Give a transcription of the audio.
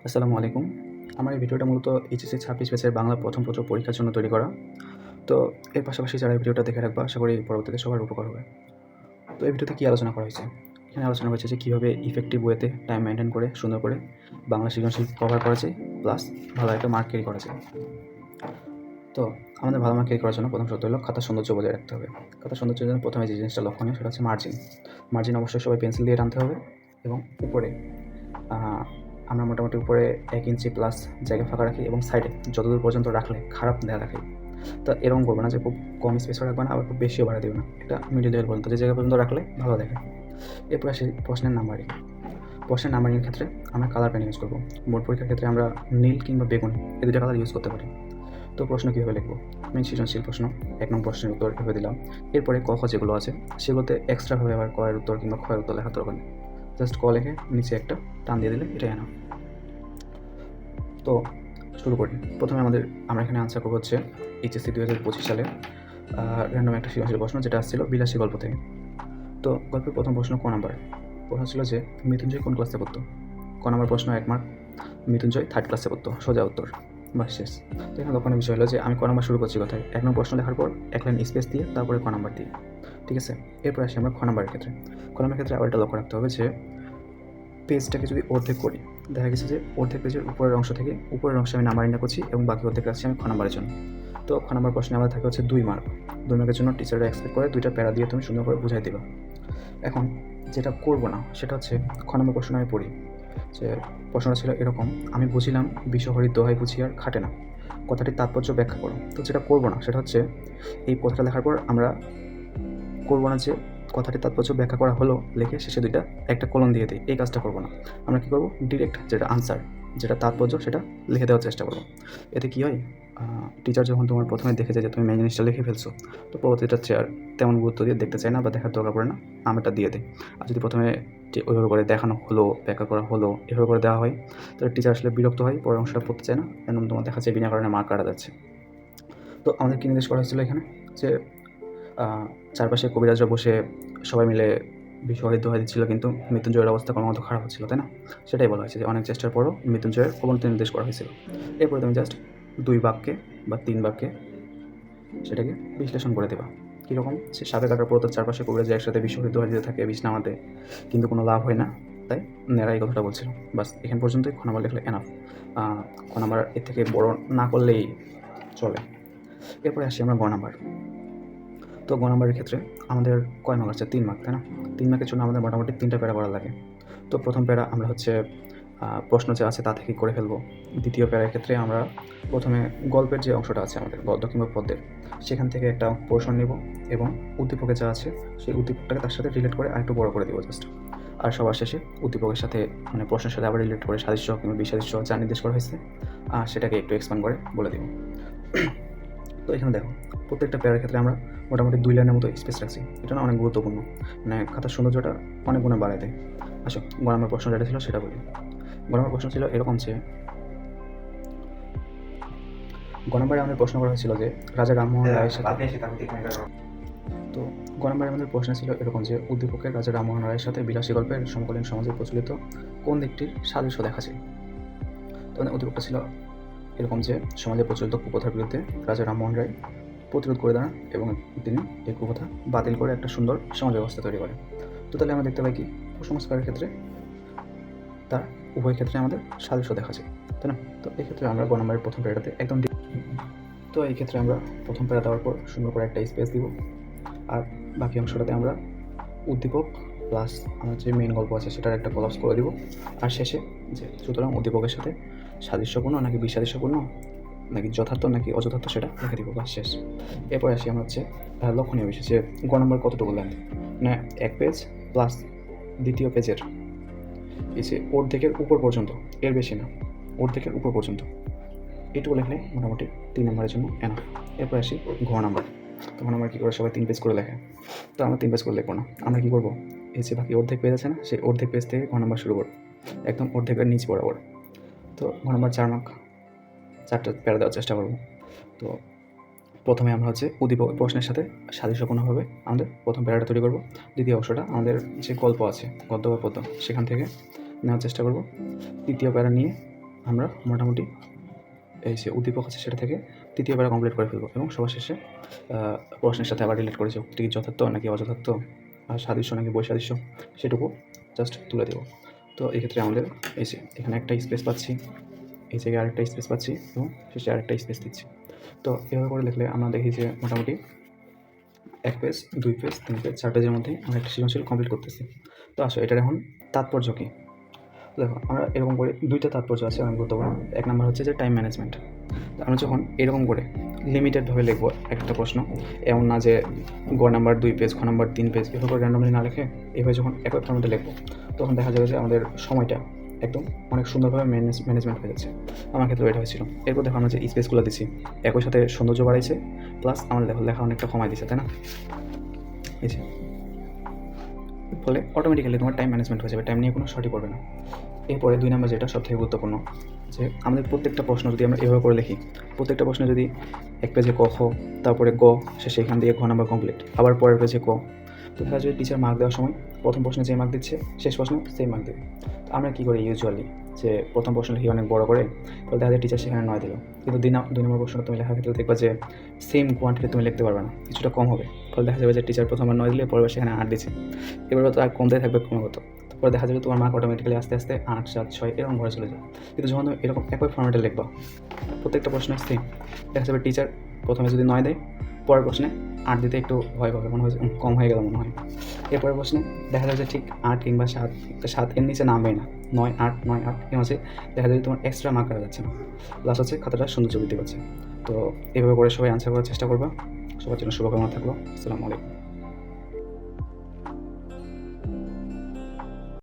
আসসালামু আলাইকুম। আমার এই ভিডিওটা মূলত এইচএসসি 26 ব্যাচের বাংলা প্রথম পত্র পরীক্ষার জন্য তৈরি করা। তো এর পাশাপাশি যারা এই ভিডিওটা দেখে রাখবা আশা করি পরবর্তীতে সবার উপকার হবে। তো এই ভিডিওতে কী আলোচনা করা হয়েছে? এখানে আলোচনা হয়েছে যে কীভাবে ইফেক্টিভ ওয়েতে টাইম মেইনটেইন করে সুন্দর করে বাংলা সৃজনশীল কভার করা যায়, প্লাস ভালো একটা মার্ক ক্যারি করা যায়। তো আমাদের ভালো মার্ক ক্যারি করার জন্য প্রথম শর্ত হলো খাতার সৌন্দর্য বজায় রাখতে হবে। খাতার সৌন্দর্যের জন্য প্রথমে যে জিনিসটা লক্ষণীয় সেটা হচ্ছে মার্জিন। মার্জিন অবশ্যই সবাই পেন্সিল দিয়ে টানতে হবে এবং উপরে আমরা মোটামুটি উপরে 1 ইঞ্চি প্লাস জায়গা ফাঁকা রাখি এবং সাইডে যতদূর পর্যন্ত রাখলে খারাপ না দেখায়। তো এরকম করবে না যে খুব কম স্পেসও রাখবে না, আবার খুব বেশিও বাড়া দিবে না। একটা মিডল লেভেল পর্যন্ত যে জায়গা পর্যন্ত রাখলে ভালো দেখায়। এরপর আসি প্রশ্নের নাম্বারিং। প্রশ্নের নাম্বারিংয়ের ক্ষেত্রে আমরা কালার পেন ইউজ করবো। বোর্ড পরীক্ষার ক্ষেত্রে আমরা নীল কিংবা বেগুন এই দুটো কালার ইউজ করতে পারি। তো প্রশ্ন কীভাবে লিখবো? আমি সৃজনশীল প্রশ্ন 1 নং প্রশ্নের উত্তর ভেবে দিলাম। এরপরে ক, খ যেগুলো আছে সেগুলোতে এক্সট্রাভাবে আবার ক এর উত্তর কিংবা খ এর উত্তর লেখার দরকার নেই। জাস্ট ক লিখে নিচে একটা টান দিয়ে দিলে এটাই এনাফ। তো শুরু করি। প্রথমে আমরা এখানে আনসার করবো হচ্ছে এইচএসসি 2025 সালে র্যান্ডম একটা সৃজনশীল প্রশ্ন যেটা আসছিল বিলাসী গল্প থেকে। তো গল্পের প্রথম প্রশ্ন ক নাম্বার? প্রশ্ন ছিল যে মৃত্যুঞ্জয় কোন ক্লাসে পড়তো? ক নাম্বার প্রশ্ন 1 মার্ক। মৃত্যুঞ্জয় 3rd ক্লাসে পড়তো, সোজা উত্তর, বাস শেষ। তো এখানে লক্ষণীয় বিষয় হলো যে আমি ক নাম্বার শুরু করছি কথায় 1 নং প্রশ্ন লেখার পর 1 লাইন স্পেস দিয়ে তারপরে ক নাম্বার দিয়ে, ঠিক আছে? এরপর আসি আমরা খ নাম্বারের ক্ষেত্রে। খ নাম্বারের ক্ষেত্রে আবার এটা লক্ষ্য রাখতে হবে যে পেজটাকে যদি অর্ধেক করি, দেখা গেছে যে অর্ধেক পেজের উপরের অংশ থেকে উপরের অংশে আমি নাম্বারিংটা করছি এবং বাকি অর্ধেক রাখছি আমি খ নাম্বারের জন্য। তো খ নাম্বার প্রশ্নে আমাদের থাকে হচ্ছে 2 মার্ক। 2 মার্কের জন্য টিচাররা এক্সপেক্ট করে 2টা প্যারা দিয়ে তুমি সুন্দর করে বুঝাই দিবা। এখন যেটা করবো না সেটা হচ্ছে খ নাম্বার প্রশ্ন আমি পড়ি যে প্রশ্নটা ছিল এরকম: আমি বুঝিলাম বিষহরির দোহাই বুঝি আর খাটে না, কথাটির তাৎপর্য ব্যাখ্যা করো। তো যেটা করবো না সেটা হচ্ছে এই কথাটা লেখার পর আমরা করবো না যে কথাটির তাৎপর্য ব্যাখ্যা করা হলো লিখে শেষে একটা কলম দিয়ে দিই, এই কাজটা করবো না। আমরা কী করবো, ডিরেক্ট যেটা আনসার, যেটা তাৎপর্য সেটা লিখে দেওয়ার চেষ্টা করবো। এতে কী হয়, টিচার যখন তোমার প্রথমে দেখে যায় যে তুমি মেন জিনিসটা লিখে ফেলছো, তো পরবর্তীটা চেয়ার তেমন গুরুত্ব দিয়ে দেখতে চায় না বা দেখার দরকার পড়ে না, আমারটা দিয়ে দেয়। আর যদি প্রথমে যে ওইভাবে করে দেখানো হলো, ব্যাখ্যা করা হলো, এভাবে করে দেওয়া হয়, তাহলে টিচার আসলে বিরক্ত হয়, পরের অংশটা পড়তে চায় না, এমন তোমার দেখা যায় বিনা কারণে মার্ক কাটা যাচ্ছে। তো আমাদের কী নির্দেশ করা হয়েছিল এখানে, যে চারপাশে কবিরাজরা বসে সবাই মিলে বিষহরির দোহাই দিচ্ছিল, কিন্তু মৃত্যুঞ্জয়ের অবস্থা ক্রমাগত খারাপ হচ্ছিল, তাই না? সেটাই বলা হয়েছে যে অনেক চেষ্টার পরও মৃত্যুঞ্জয়ের অবনতি নির্দেশ করা হয়েছিল। এরপরে তুমি জাস্ট 2 বাক্যে বা 3 বাক্যে সেটাকে বিশ্লেষণ করে দেবা। কীরকম, সে সাপে কাটার পর তার চারপাশে কবিরাজরা একসাথে বিষহরির দোহাই দিতে থাকে বিষ নামাতে, কিন্তু কোনো লাভ হয় না, তাই নেড়া এই কথাটা বলছিল। বাস এখান পর্যন্তই খ নাম্বার লিখলে এনাফ। খ নাম্বার এর থেকে বড় না করলেই চলে। এরপরে আসি আমরা গ নাম্বার। তো গ নাম্বারের ক্ষেত্রে আমাদের কয় মার্ক আছে? 3 মার্ক, তাই না? 3 মার্কের জন্য আমাদের মোটামুটি 3টা প্যারা করা লাগে। তো প্রথম প্যারা আমরা হচ্ছে প্রশ্ন যে আছে তা থেকেই করে ফেলবো। দ্বিতীয় প্যারার ক্ষেত্রে আমরা প্রথমে গল্পের যে অংশটা আছে আমাদের গদ্য কিংবা পদ্যের, সেখান থেকে একটা পোর্শন নেব এবং উদ্দীপকে যা আছে সেই উদ্দীপকটাকে তার সাথে রিলেট করে আরেকটু বড় করে দেবো জাস্ট। আর সবার শেষে উদ্দীপকের সাথে মানে প্রশ্নের সাথে আবার রিলেট করে সাদৃশ্য কিংবা বিসাদৃশ্য যা নির্দেশ করা হয়েছে সেটাকে একটু এক্সপ্যান্ড করে বলে দেবো। তো এখানে দেখো, প্রত্যেকটা প্যারার ক্ষেত্রে আমরা মোটামুটি 2 লাইনের মতো স্পেস রাখছি। এটা না অনেক গুরুত্বপূর্ণ, মানে খাতার সৌন্দর্যটা অনেক গুণে বাড়ায় দেয়। আসো গ নাম্বার প্রশ্ন যেটা ছিল সেটা বলি। গ নাম্বার প্রশ্ন ছিল এরকম যে গ নাম্বারে আমাদের প্রশ্ন করা হয়েছিল যে রাজা রামমোহন রায়ের সাথে, তো গ নাম্বারে আমাদের প্রশ্ন ছিল এরকম যে উদ্দীপকের রাজা রামমোহন রায়ের সাথে বিলাসী গল্পের সমকালীন সমাজে প্রচলিত কোন দিকটির সাদৃশ্য দেখা যায়। তো উদ্দীপকটা ছিল এরকম যে সমাজে প্রচলিত কুপ্রথার বিরুদ্ধে রাজা রামমোহন রায় প্রতিরোধ করে দাঁড়ান এবং তিনি এই কুপ্রথা বাতিল করে একটা সুন্দর সমাজ ব্যবস্থা তৈরি করেন। তো তাহলে আমরা দেখতে পাই কি কুসংস্কারের ক্ষেত্রে তার উভয় ক্ষেত্রে আমাদের সাদৃশ্য দেখা যায়, তাই না? তো এই ক্ষেত্রে আমরা গ নম্বরের প্রথম প্যারাটাতে একদম তো এই ক্ষেত্রে আমরা প্রথম প্যারা দেওয়ার পর সুন্দর করে একটা স্পেস দিব, আর বাকি অংশটাতে আমরা উদ্দীপক প্লাস আমার যে মেইন গল্প আছে সেটার একটা কলাপস করে দিব। আর শেষে যে সুতরাং উদ্দীপকের সাথে সাদৃশ্যপূর্ণ নাকি বিসাদৃশ্যপূর্ণ নাকি যথার্থ নাকি অযথার্থ সেটা লিখে দিব, বা শেষ। এরপরে আসি আমরা হচ্ছে লক্ষণীয় বিষয় যে গ নম্বর কতটুকু লেন্থ, মানে 1 পেজ প্লাস দ্বিতীয় পেজের এই যে অর্ধেকের উপর পর্যন্ত, এর বেশি না, অর্ধেকের উপর পর্যন্ত এটুকু লিখলে মোটামুটি 3 নম্বরের জন্য এনাফ। এরপর আসি ঘ নাম্বার। তখন আমরা কী করে, সবাই 3 পেজ করে লেখে, তো আমরা 3 পেজ করে লিখবো না। আমরা কী করবো, এই যে বাকি অর্ধেক পেজ আছে না, সেই অর্ধেক পেজ থেকে ঘ নাম্বার শুরু করবো, একদম অর্ধেকের নিচ বরাবর। তো ঘ নাম্বার 4 মার্ক, 4টা প্যারা দেওয়ার চেষ্টা করবো। তো প্রথমে আমরা হচ্ছে উদ্দীপক প্রশ্নের সাথে সাদৃশ্যপূর্ণভাবে আমাদের প্রথম প্যারাটা তৈরি করবো। দ্বিতীয় অংশটা আমাদের যে গল্প আছে গদ্য বা পদ্য সেখান থেকে নেওয়ার চেষ্টা করবো। তৃতীয় প্যারা নিয়ে আমরা মোটামুটি এই যে উদ্দীপক আছে সেটা থেকে তৃতীয়বার কমপ্লিট করে ফেলবো এবং সবার শেষে প্রশ্নের সাথে আবার রিলেট করেছে উক্তি যথার্থ নাকি অযথার্থ, আর সাদৃশ্য নাকি বৈসাদৃশ্য সেটুকু জাস্ট তুলে দেবো। তো এক্ষেত্রে আমাদের এই যে এখানে একটা স্পেস পাচ্ছি, এই জায়গায় আরেকটা স্পেস পাচ্ছি এবং শেষে আরেকটা স্পেস দিচ্ছি। তো এভাবে করে লিখলে আমরা দেখি যে মোটামুটি 1 পেজ, 2 পেজ, 3 পেজ, 4 পেজের মধ্যে আমরা একটা সৃজনশীল কমপ্লিট করতেছি। তো আসো এটার এখন তাৎপর্য কী? দেখো আমরা এরকম করে 2টা তাৎপর্য আছে অনেক গুরুত্বপূর্ণ। 1 নাম্বার হচ্ছে যে টাইম ম্যানেজমেন্ট। আমরা যখন এরকম করে লিমিটেডভাবে লিখবো একটা প্রশ্ন, এমন না যে গ নাম্বার 2 পেজ, খ নাম্বার 3 পেজ এভাবে করে র্যান্ডমলি না লিখে এভাবে যখন একই ফর্মেটে লিখবো তখন দেখা যাবে যে আমাদের সময়টা একদম অনেক সুন্দরভাবে ম্যানেজমেন্ট হয়ে যাচ্ছে। আমার ক্ষেত্রে এটা হয়েছিল। এরপর দেখো আমরা যে স্পেসগুলো দিচ্ছি একই সাথে সৌন্দর্য বাড়াইছে, প্লাস আমাদের দেখো লেখা অনেকটা কমাই দিচ্ছে, তাই না? এই যে ফলে অটোমেটিক্যালি তোমার টাইম ম্যানেজমেন্ট হয়ে যাবে, টাইম নিয়ে কোনো শর্টই পড়বে না। এরপরে 2 নাম্বার যেটা সবথেকে গুরুত্বপূর্ণ, যে আমাদের প্রত্যেকটা প্রশ্ন যদি আমরা এভাবে করে লিখি, প্রত্যেকটা প্রশ্নে যদি 1 পেজে ক খ, তারপরে গ, শেষে এখান দিয়ে ঘ নাম্বার কমপ্লিট, আবার পরের পেজে ক, তো দেখা যায় টিচার মার্ক দেওয়ার সময় প্রথম প্রশ্নে যে মার্ক দিচ্ছে শেষ প্রশ্নে সেই মার্ক দেবে। তো আমরা কী করি ইউজুয়ালি, যে প্রথম প্রশ্ন লিখি অনেক বড় করে, তো দেখা যায় টিচার সেখানে 9 দিল, কিন্তু 2 নম্বর প্রশ্নটা তুমি লেখার ক্ষেত্রে দেখবা যে সেম কোয়ান্টিটি তুমি লিখতে পারবে না, কিছুটা কম হবে। ফলে দেখা যাবে যে টিচার প্রথমবার 9 দিলে পরের সেখানে 8 দিচ্ছে, এবার তো আর কমতেই থাকবে ক্রমাগত। তারপরে দেখা যাবে তোমার মার্ক অটোমেটিক্যালি আস্তে আস্তে 8, 7, 6 এরকম ঘরে চলে যায়। কিন্তু যখন তুমি এরকম একই ফর্মেটে লিখবা, প্রত্যেকটা প্রশ্ন সেম, দেখা যাবে টিচার প্রথমে যদি 9 দেয়, পরের প্রশ্নে 8 দিতে একটু ভয় পাবে, মনে হয় কম হয়ে গেল মনে হয়। এরপরের প্রশ্নে দেখা যাবে যে ঠিক 8 কিংবা 7 এর নিচে নামবেই না, 9, 8, 9, 8 এর মাঝে দেখা যাবে তোমার এক্সট্রা মার্ক করা যাচ্ছে না, প্লাস হচ্ছে খাতাটা সৌন্দর্য বৃদ্ধি পাচ্ছে। তো এভাবে করে সবাই আনসার করার চেষ্টা করবা। সবার জন্য শুভকামনা থাকলো। আসসালামু আলাইকুম।